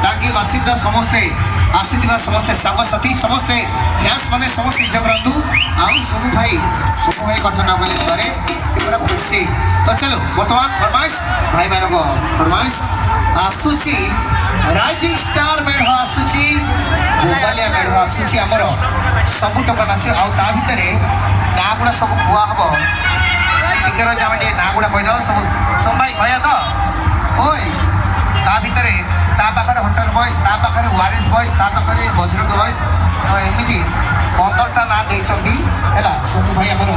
टांगी बासिंदा समस्ते आसीथिबा समस्ते सांगसाथी समस्ते फ्यास माने समस्ते जगरंतु आउ सोमू भाई कथा न बोले सरे से पूरा खुशी। तो चलो वर्तमान फरमाइश भाई मानक फरमाइश आसुची राइजिंग स्टार मेढ़ आसुची गोपालिया मेढ़ आसुची आमर सबु टका नाच आउ ता भितरे ना गुड़ा सब कुआ हबो टिकर जामे ना गुड़ा कहि दो सब भाई भया तो ओय ता भितरे ता पाखरे हंटर बॉयज ता पाखरे वारिस बॉयज ता पाखरे बजरंग बॉयज एमिति 15टा ना देछंती हैला सोमू भाई हमर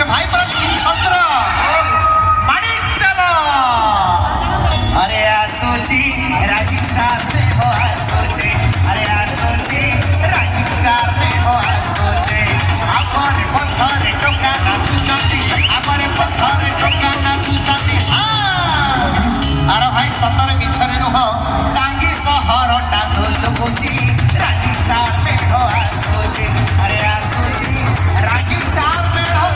भाई पर छत्र मानिक चलो अरे आसोची राजी स्टार में हो आसोची अरे आसोची राजी स्टार में हो आसोची आपरे पछरे टोका नाचु चंती आपरे पछरे टोका नाचु चंती हां अरे भाई सतरे मिछरे न हो टांगी सहरटा धुलुची राजी स्टार में हो आसोची अरे आसोची राजी स्टार में हो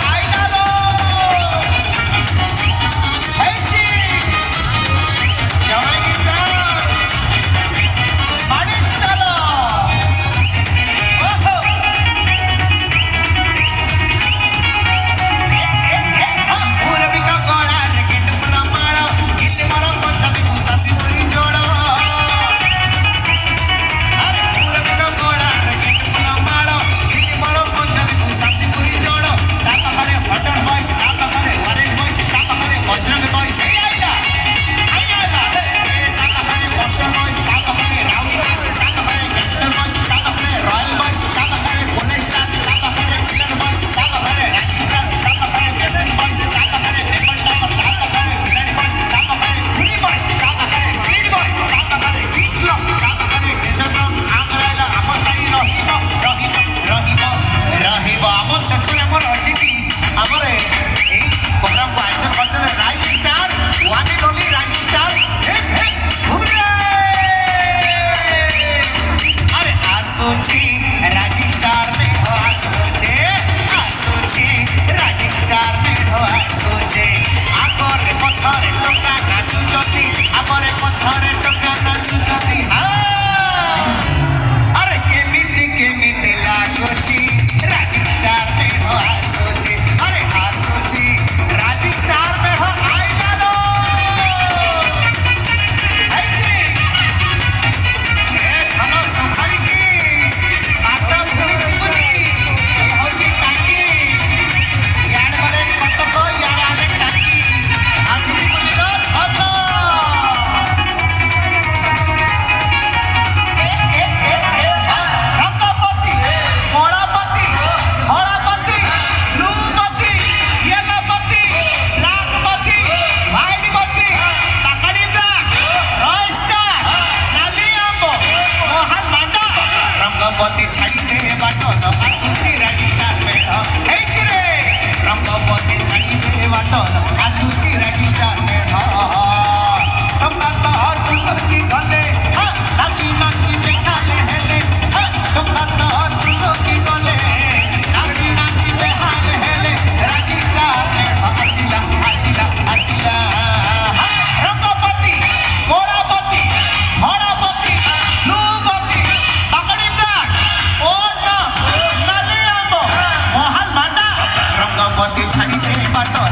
छाड़ी बाटो